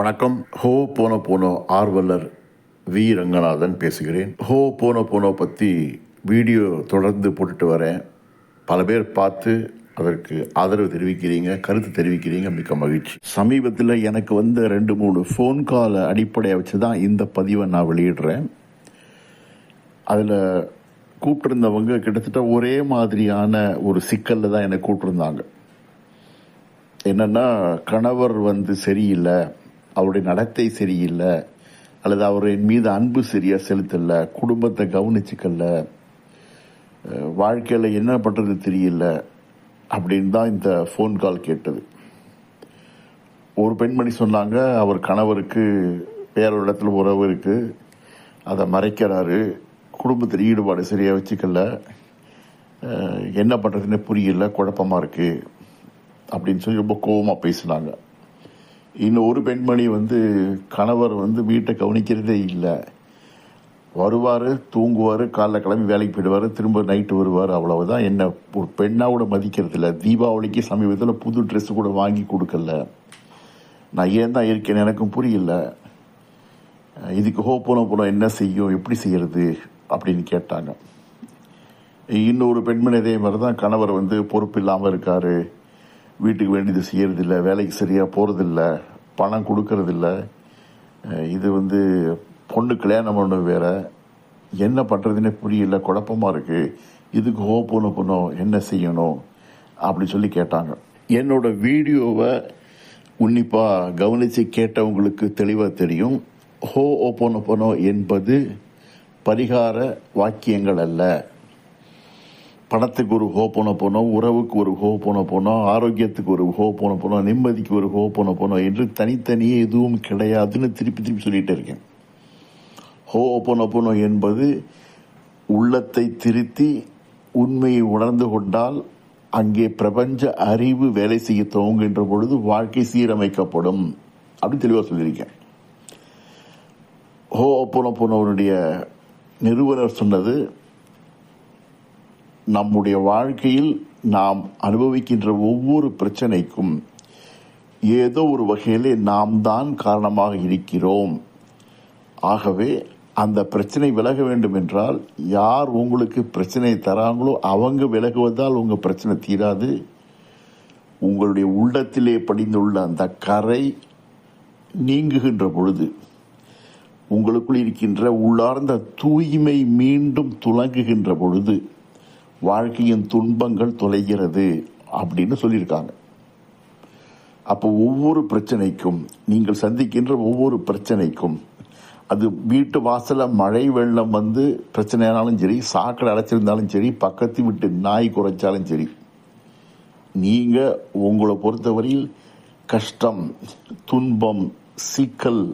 வணக்கம். ஹோ போனோ போனோ ஆர்வலர் வி ரங்கநாதன் பேசுகிறேன். ஹோ போனோ போனோ பற்றி வீடியோ தொடர்ந்து போட்டுட்டு வரேன். பல பேர் பார்த்து அதற்கு ஆதரவு தெரிவிக்கிறீங்க, கருத்து தெரிவிக்கிறீங்க, மிக்க மகிழ்ச்சி. சமீபத்தில் எனக்கு வந்த 2-3 ஃபோன் காலை அடிப்படையாக வச்சு தான் இந்த பதிவை நான் வெளியிடுறேன். அதில் கூப்பிட்டுருந்தவங்க கிட்டத்தட்ட ஒரே மாதிரியான ஒரு சிக்கலில் தான் என்னை கூப்பிட்டுருந்தாங்க. என்னென்னா, கணவர் சரியில்லை, அவருடைய நடத்தை சரியில்லை, அல்லது அவரின் மீது அன்பு சரியாக செலுத்தலை, குடும்பத்தை கவனிச்சிக்கல, வாழ்க்கையில் என்ன பண்ணுறது தெரியல அப்படின்னு தான் இந்த ஃபோன் கால் கேட்டது. ஒரு பெண்மணி சொன்னாங்க, அவர் கணவருக்கு வேற ஒரு இடத்துல உறவு இருக்குது, அதை மறைக்கிறாரு, குடும்பத்தில் ஈடுபாடு சரியாக வச்சுக்கல, என்ன பண்ணுறதுன்னு புரியல, குழப்பமாக இருக்குது அப்படின்னு சொல்லி ரொம்ப கோபமாக பேசினாங்க. இன்னும் ஒரு பெண்மணி கணவர் வீட்டை கவனிக்கிறதே இல்லை, வருவார், தூங்குவார், காலைல கிளம்பி வேலைக்கு போயிடுவார், திரும்ப நைட்டு வருவார், அவ்வளவுதான், என்ன ஒரு பெண்ணாக கூட மதிக்கிறது இல்லை, தீபாவளிக்கு சமீபத்தில் புது ட்ரெஸ் கூட வாங்கி கொடுக்கல, நான் ஏன் தான் இருக்கேன் எனக்கும் புரியல, இதுக்கு போனோம் என்ன செய்யும், எப்படி செய்யறது அப்படின்னு கேட்டாங்க. இன்னொரு பெண்மணி அதே மாதிரி தான், கணவர் பொறுப்பு இல்லாமல் இருக்காரு, வீட்டுக்கு வேண்டியது செய்யறதில்ல, வேலைக்கு சரியாக போகிறதில்ல, பணம் கொடுக்கறதில்ல, இது பொண்ணு கல்யாணம் பண்ண வேற, என்ன பண்ணுறதுன்னே புரியல, குழப்பமாக இருக்குது, இதுக்கு போனோம் என்ன செய்யணும் அப்படி சொல்லி கேட்டாங்க. என்னோட வீடியோவை உன்னிப்பாக கவனித்து கேட்டவங்களுக்கு தெளிவாக தெரியும், போனோ என்பது பரிகார வாக்கியங்கள் அல்ல. பணத்துக்கு ஒரு போனோ, உறவுக்கு ஒரு போனோ, ஆரோக்கியத்துக்கு ஒரு போனோ, நிம்மதிக்கு ஒரு போனோ என்று தனித்தனியே எதுவும் கிடையாதுன்னு திருப்பி சொல்லிட்டு இருக்கேன். போனோ என்பது உள்ளத்தை திருத்தி உண்மையை உணர்ந்து கொண்டால் அங்கே பிரபஞ்ச அறிவு வேலை செய்ய துவங்குகின்ற பொழுது வாழ்க்கை சீரமைக்கப்படும் அப்படி தெளிவாக சொல்லியிருக்கேன். போனோனுடைய நிறுவனர் சொன்னது, நம்முடைய வாழ்க்கையில் நாம் அனுபவிக்கின்ற ஒவ்வொரு பிரச்சனைக்கும் ஏதோ ஒரு வகையிலே நாம் தான் காரணமாக இருக்கிறோம். ஆகவே அந்த பிரச்சனை விலக வேண்டும் என்றால் யார் உங்களுக்கு பிரச்சனை தராங்களோ அவங்க விலகுவதால் உங்கள் பிரச்சனை தீராது. உங்களுடைய உள்ளத்திலே படிந்துள்ள அந்த கரை நீங்குகின்ற பொழுது, உங்களுக்குள் இருக்கின்ற உள்ளார்ந்த தூய்மை மீண்டும் துலங்குகின்ற பொழுது வாழ்க்கையின் துன்பங்கள் தொலைகிறது அப்படின்னு சொல்லியிருக்காங்க. அப்போ ஒவ்வொரு பிரச்சனைக்கும், நீங்கள் சந்திக்கின்ற ஒவ்வொரு பிரச்சனைக்கும், அது வீட்டு வாசல மழை வெள்ளம் பிரச்சனையானாலும் சரி, சாக்கடை அடைச்சிருந்தாலும் சரி, பக்கத்து வீட்டு நாய் குறைச்சாலும் சரி, நீங்க உங்களை பொறுத்தவரையில் கஷ்டம், துன்பம், சிக்கல்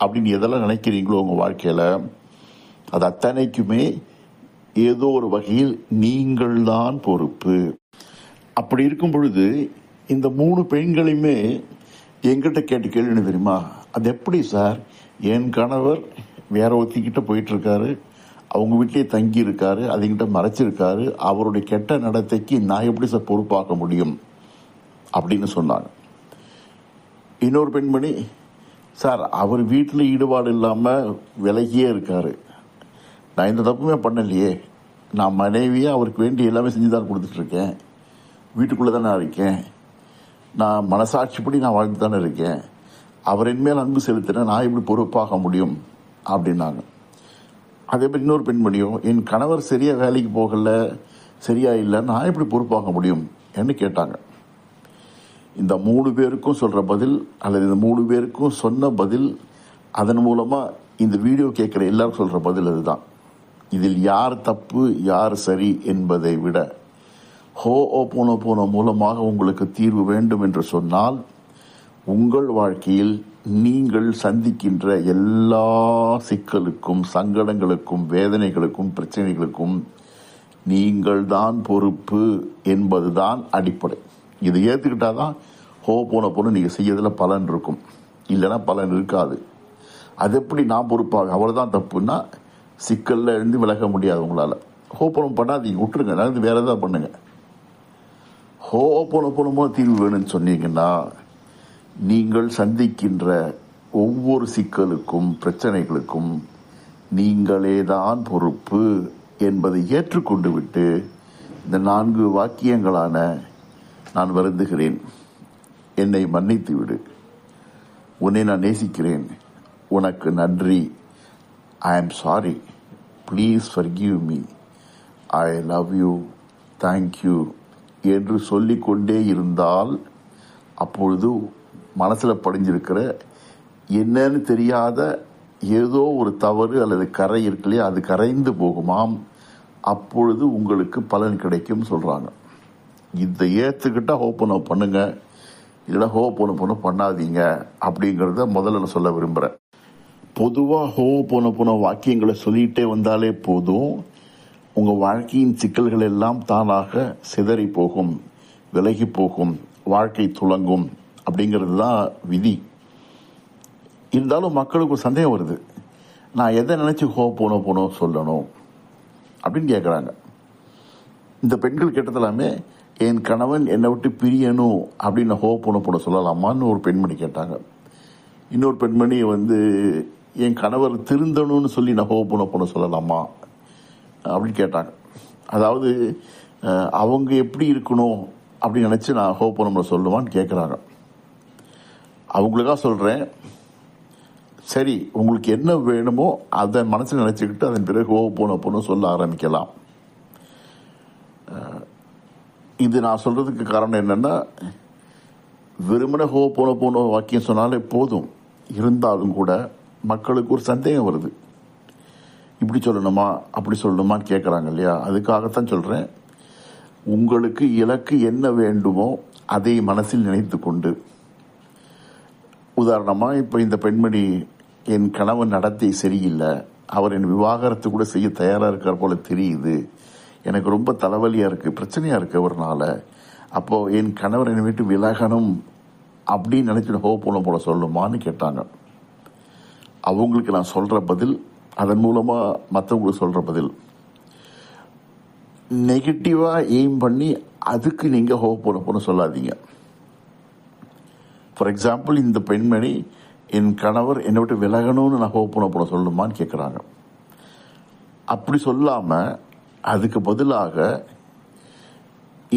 அப்படின்னு எதெல்லாம் நினைக்கிறீங்களோ உங்க வாழ்க்கையில, அது அத்தனைக்குமே ஏதோ ஒரு வகையில் நீங்கள் தான் பொறுப்பு. அப்படி இருக்கும் பொழுது இந்த 3 பெண்களையுமே என்கிட்ட கேட்ட கேள்வி என்ன தெரியுமா, அது எப்படி சார், என் கணவர் வேற ஒருத்திக்கிட்ட போயிட்டு இருக்காரு, அவங்க வீட்டிலேயே தங்கி இருக்காரு, அதுங்கிட்ட மறைச்சிருக்காரு, அவருடைய கெட்ட நடத்தைக்கு நான் எப்படி சார் பொறுப்பாக்க முடியும் அப்படின்னு சொன்னாங்க. இன்னொரு பெண்மணி, சார் அவர் வீட்டில் ஈடுபாடு இல்லாமல் விலகியே இருக்காரு, நான் எந்த தப்புமே பண்ணலையே, நான் மனைவியாக அவருக்கு வேண்டிய எல்லாமே செஞ்சு தான் கொடுத்துட்ருக்கேன், வீட்டுக்குள்ளே தானே இருக்கேன், நான் மனசாட்சிப்படி நான் வாழ்ந்து தானே இருக்கேன், அவர் என்மேல் அன்பு செலுத்தினேன், நான் எப்படி பொறுப்பாக முடியும் அப்படின்னாங்க. அதே மாதிரி இன்னொரு பெண்மணியும், என் கணவர் சரியாக வேலைக்கு போகலை, சரியா இல்லை, நான் எப்படி பொறுப்பாக முடியும் என்று கேட்டாங்க. இந்த 3 பேருக்கும் சொல்கிற பதில், அல்லது இந்த 3 பேருக்கும் சொன்ன பதில், அதன் மூலமாக இந்த வீடியோ கேட்குற எல்லாரும் சொல்கிற பதில் அதுதான். இதில் யார் தப்பு யார் சரி என்பதை விட போனோ மூலமாக உங்களுக்கு தீர்வு வேண்டும் என்று சொன்னால், உங்கள் வாழ்க்கையில் நீங்கள் சந்திக்கின்ற எல்லா சிக்கலுக்கும், சங்கடங்களுக்கும், வேதனைகளுக்கும், பிரச்சனைகளுக்கும் நீங்கள் தான் பொறுப்பு என்பதுதான் அடிப்படை. இதை ஏற்றுக்கிட்டாதான் போனோ நீங்கள் செய்யறதுல பலன் இருக்கும், இல்லைன்னா பலன் இருக்காது. அது எப்படி நான் பொறுப்பாக, அவர் தான் தப்புன்னா சிக்கல்ல இருந்து விலக முடியாது உங்களால். போனோ பண்ணாதீங்க, விட்டுருங்க, நடந்து வேற ஏதாவது பண்ணுங்க. போனோ தீர்வு வேணும்னு சொன்னீங்கன்னா நீங்கள் சந்திக்கின்ற ஒவ்வொரு சிக்கலுக்கும் பிரச்சனைகளுக்கும் நீங்களே தான் பொறுப்பு என்பதை ஏற்றுக்கொண்டு விட்டு இந்த 4 வாக்கியங்களான நான் வருந்துகிறேன், என்னை மன்னித்து விடு, உன்னை நான் நேசிக்கிறேன், உனக்கு நன்றி, I am sorry, please forgive me, I love you, thank you என்று சொல்லிக்கொண்டே இருந்தால் அப்பொழுது மனசில் படிஞ்சிருக்கிற என்னன்னு தெரியாத ஏதோ ஒரு தவறு அல்லது கரை இருக்குல்லையே, அது கரைந்து போகுமாம். அப்பொழுது உங்களுக்கு பலன் கிடைக்கும் சொல்கிறாங்க. இதை ஏற்றுக்கிட்டால் ஹோப்போனோ பண்ணுங்க, இல்லைன்னா ஹோப்போனோ பண்ணாதீங்க அப்படிங்கிறத முதல்ல நான் சொல்ல விரும்புகிறேன். பொதுவாக ஹோப்போனோ வாக்கியங்களை சொல்லிகிட்டே வந்தாலே போதும், உங்கள் வாழ்க்கையின் சிக்கல்கள் எல்லாம் தானாக சிதறி போகும், விலகி போகும், வாழ்க்கை துலங்கும் அப்படிங்கிறது தான் விதி. இருந்தாலும் மக்களுக்கு ஒரு சந்தேகம் வருது, நான் எதை நினச்சி ஹோப்போனோ சொல்லணும் அப்படின்னு கேட்குறாங்க. இந்த பெண்கள் கேட்டதெல்லாமே என் கணவன் என்னை விட்டு பிரியணும் அப்படின்னு ஹோப்போனோ சொல்லலாமான்னு ஒரு பெண்மணி கேட்டாங்க. இன்னொரு பெண்மணி என் கணவர் திருந்தணும்னு சொல்லி நான் ஹோப்போனோ சொல்லலாமா அப்படின்னு கேட்டாங்க. அதாவது அவங்க எப்படி இருக்கணும் அப்படின்னு நினச்சி நான் ஹோப்போனோ சொல்லுவான்னு கேட்குறாங்க. அவங்களுக்காக சொல்கிறேன், சரி உங்களுக்கு என்ன வேணுமோ அதை மனசில் நினச்சிக்கிட்டு அதன் பிறகு ஹோப்போனோ சொல்ல ஆரம்பிக்கலாம். இது நான் சொல்கிறதுக்கு காரணம் என்னென்னா, வெறுமனே ஹோப்போனோ வாக்கியம் சொன்னாலே போதும், இருந்தாலும் கூட மக்களுக்கு ஒரு சந்தேகம் வருது, இப்படி சொல்லணுமா அப்படி சொல்லணுமான்னு கேட்குறாங்க இல்லையா. அதுக்காகத்தான் சொல்கிறேன், உங்களுக்கு இலக்கு என்ன வேண்டுமோ அதை மனசில் நினைத்து கொண்டு, உதாரணமாக இப்போ இந்த பெண்மணி என் கணவன் நடத்தை சரியில்லை, அவர் என் விவாகரத்து கூட செய்ய தயாராக இருக்கார் போல தெரியுது, எனக்கு ரொம்ப தலைவலியாக இருக்குது, பிரச்சனையாக இருக்குது அவர்னால, அப்போது என் கணவர் என்னை விட்டு விலகணும் அப்படின்னு நினச்சிட்டு ஹோப்போனோ சொல்லுமான்னு கேட்டாங்க. அவங்களுக்கு நான் சொல்கிற பதில், அதன் மூலமாக மற்றவங்களுக்கு சொல்கிற பதில், நெகட்டிவாக எய்ம் பண்ணி அதுக்கு நீங்கள் ஹோப்போனோ சொல்லாதீங்க. ஃபார் எக்ஸாம்பிள், இந்த பெண்மணி என் கணவர் என்னை விட்டு விலகணும்னு நான் ஹோப்போனோ சொல்லுமான்னு கேட்குறாங்க. அப்படி சொல்லாமல் அதுக்கு பதிலாக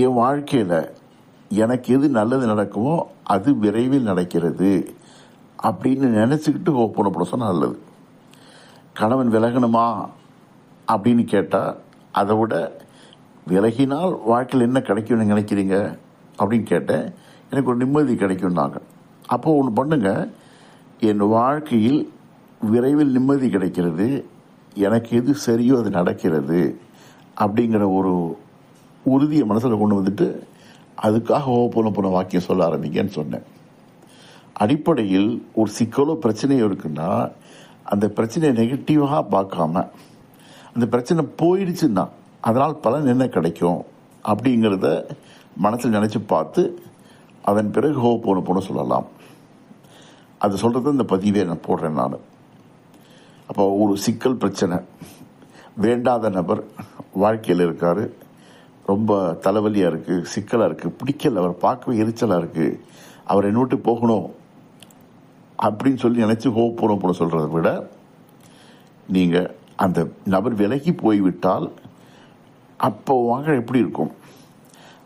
என் வாழ்க்கையில் எனக்கு எது நல்லது நடக்குமோ அது விரைவில் நடக்கிறது அப்படின்னு நினச்சிக்கிட்டு ஹோப்போனோ சொன்னால் நல்லது. கணவன் விலகணுமா அப்படின்னு கேட்டால், அதை விட விலகினால் வாழ்க்கையில் என்ன கிடைக்கும்னு நினைக்கிறீங்க அப்படின்னு கேட்டேன். எனக்கு ஒரு நிம்மதி கிடைக்கும்னாங்க. அப்போது ஒன்று பண்ணுங்க, என் வாழ்க்கையில் விரைவில் நிம்மதி கிடைக்கிறது, எனக்கு எது சரியோ அது நடக்கிறது அப்படிங்கிற ஒரு உறுதியை மனசில் கொண்டு வந்துட்டு அதுக்காக ஹோப்போனோ வாக்கியம் சொல்ல ஆரம்பிங்கன்னு சொன்னேன். அடிப்படையில் ஒரு சிக்கலோ பிரச்சனையோ இருக்குன்னா அந்த பிரச்சனையை நெகட்டிவாக பார்க்காம, அந்த பிரச்சனை போயிடுச்சுன்னா அதனால் பலன் என்ன கிடைக்கும் அப்படிங்கிறத மனசில் நினச்சி பார்த்து அதன் பிறகு ஹோப்போனோ சொல்லலாம். அது சொல்கிறது இந்த பதிவே நான் போடுறேன் நான். அப்போ ஒரு சிக்கல் பிரச்சனை, வேண்டாத நபர் வாழ்க்கையில் இருக்கார், ரொம்ப தலைவலியாக இருக்குது, சிக்கலாக இருக்குது, பிடிக்கல, அவர் பார்க்கவே எரிச்சலாக இருக்குது, அவர் என்னை விட்டு போகணும் அப்படின்னு சொல்லி நினச்சி ஹோப்போனோ சொல்கிறத விட, நீங்கள் அந்த நபர் விலகி போய்விட்டால் அப்போ வாங்க எப்படி இருக்கும்,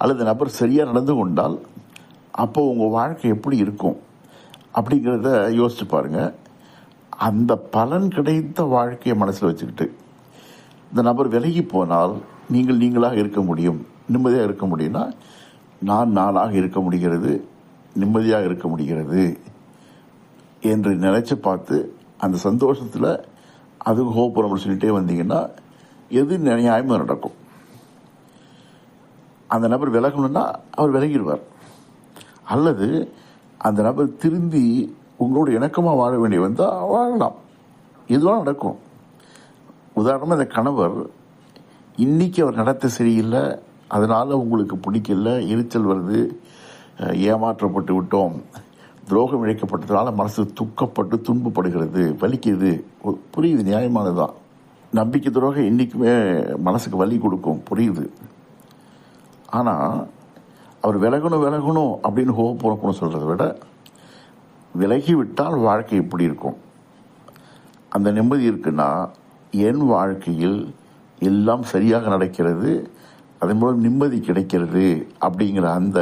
அல்லது நபர் சரியாக நடந்து கொண்டால் அப்போ உங்கள் வாழ்க்கை எப்படி இருக்கும் அப்படிங்கிறத யோசிச்சு பாருங்கள். அந்த பலன் கிடைத்த வாழ்க்கையை மனசில் வச்சுக்கிட்டு இந்த நபர் விலகி போனால் நீங்களாக இருக்க முடியும், நிம்மதியாக இருக்க முடியும்னா, நானாக இருக்க முடிகிறது, நிம்மதியாக இருக்க முடிகிறது என்று நினச்சி பார்த்து அந்த சந்தோஷத்தில் அதுக்கு ஹோப்போனோ சொல்லிகிட்டே வந்தீங்கன்னா எது நியாயமாக நடக்கும். அந்த நபர் விலகணும்னா அவர் விலகிடுவார், அல்லது அந்த நபர் திரும்பி உங்களோட இணக்கமாக வாழ வேண்டிய வந்தால் வாழலாம், இதுவாக நடக்கும். உதாரணமாக இந்த கணவர் இன்னைக்கு அவர் நடத்த சரியில்லை, அதனால் உங்களுக்கு பிடிக்கல, எரிச்சல் வருது, ஏமாற்றப்பட்டு விட்டோம், துரோகம் இழைக்கப்பட்டதுனால மனசு துக்கப்பட்டு துன்பப்படுகிறது, வலிக்குது, புரியுது, நியாயமானதுதான். நம்பிக்கை துரோகம் இன்றைக்குமே மனசுக்கு வலி கொடுக்கும், புரியுது. ஆனால் அவர் விலகணும் அப்படின்னு ஹோப்போனோ சொல்கிறத விட, விலகிவிட்டால் வாழ்க்கை எப்படி இருக்கும், அந்த நிம்மதி இருக்குன்னா என் வாழ்க்கையில் எல்லாம் சரியாக நடக்கிறது, அதன் மூலம் நிம்மதி கிடைக்கிறது அப்படிங்கிற அந்த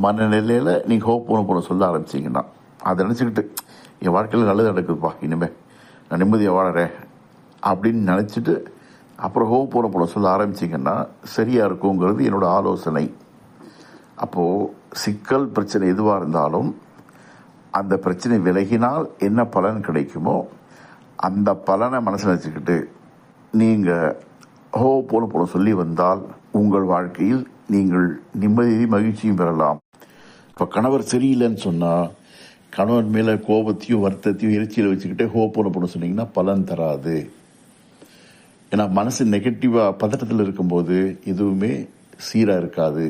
மனநிலையில் நீங்கள் ஹோப்போனோபோனோ சொல்ல ஆரம்பிச்சிங்கன்னா, அதை நினச்சிக்கிட்டு என் வாழ்க்கையில் நல்லது நடக்குதுப்பா, இனிமேல் நான் நிம்மதியாக வாழறேன் அப்படின்னு நினச்சிட்டு அப்புறம் ஹோப்போனோபோனோ சொல்ல ஆரம்பிச்சிங்கன்னா சரியாக இருக்குங்கிறது என்னோடய ஆலோசனை. அப்போது சிக்கல் பிரச்சனை எதுவாக இருந்தாலும் அந்த பிரச்சனை விலகினால் என்ன பலன் கிடைக்குமோ அந்த பலனை மனசில் வச்சுக்கிட்டு நீங்கள் ஹோப்போனோபோனோ சொல்லி வந்தால் உங்கள் வாழ்க்கையில் நீங்கள் நிம்மதியும் மகிழ்ச்சியும் பெறலாம். இப்போ கணவர் சரியில்லைன்னு சொன்னால் கணவன் மேலே கோபத்தையும் வருத்தத்தையும் எரிச்சியில் வச்சுக்கிட்டே ஹோப்போனோபோனோ சொன்னீங்கன்னா பலன் தராது. ஏன்னா மனசு நெகட்டிவாக பதட்டத்தில் இருக்கும்போது எதுவுமே சீராக இருக்காது,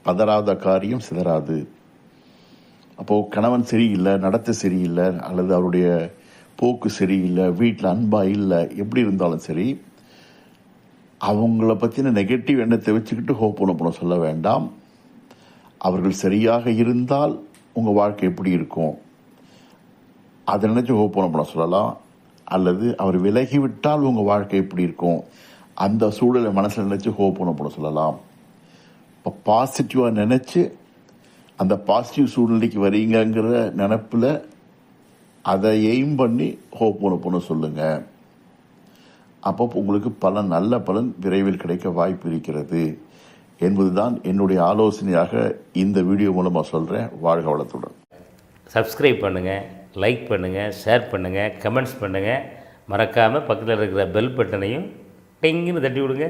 பதறாத காரியம் சிதறாது. அப்போது கணவன் சரியில்லை, நடத்தை சரியில்லை, அல்லது அவருடைய போக்கு சரியில்லை, வீட்டில் அன்பாக இல்லை, எப்படி இருந்தாலும் சரி அவங்கள பற்றின நெகட்டிவ் எண்ணத்தை வச்சுக்கிட்டு ஹோப்போனோபோனோ சொல்ல வேண்டாம். அவர்கள் சரியாக இருந்தால் உங்கள் வாழ்க்கை எப்படி இருக்கும் அதை நினச்சி ஹோப்போனோபோனோ சொல்லலாம். அல்லது அவர் விலகிவிட்டால் உங்கள் வாழ்க்கை எப்படி இருக்கும் அந்த சூழலை மனசில் நினச்சி ஹோப்போனோபோனோ சொல்லலாம். இப்போ பாசிட்டிவாக நினச்சி அந்த பாசிட்டிவ் சூழ்நிலைக்கு வரீங்கிற நினப்பில் அதை எய்ம் பண்ணி ஹோப்போனோபோனோ சொல்லுங்கள். அப்போ உங்களுக்கு பலன், நல்ல பலன் விரைவில் கிடைக்க வாய்ப்பு இருக்கிறது என்பதுதான் என்னுடைய ஆலோசனையாக இந்த வீடியோ மூலமாக சொல்கிறேன். வாழ்க வளத்துடன். சப்ஸ்கிரைப் பண்ணுங்கள், லைக் பண்ணுங்கள், ஷேர் பண்ணுங்கள், கமெண்ட்ஸ் பண்ணுங்கள். மறக்காமல் பக்கத்தில் இருக்கிற பெல் பட்டனையும் டிங்குன்னு தட்டி விடுங்க.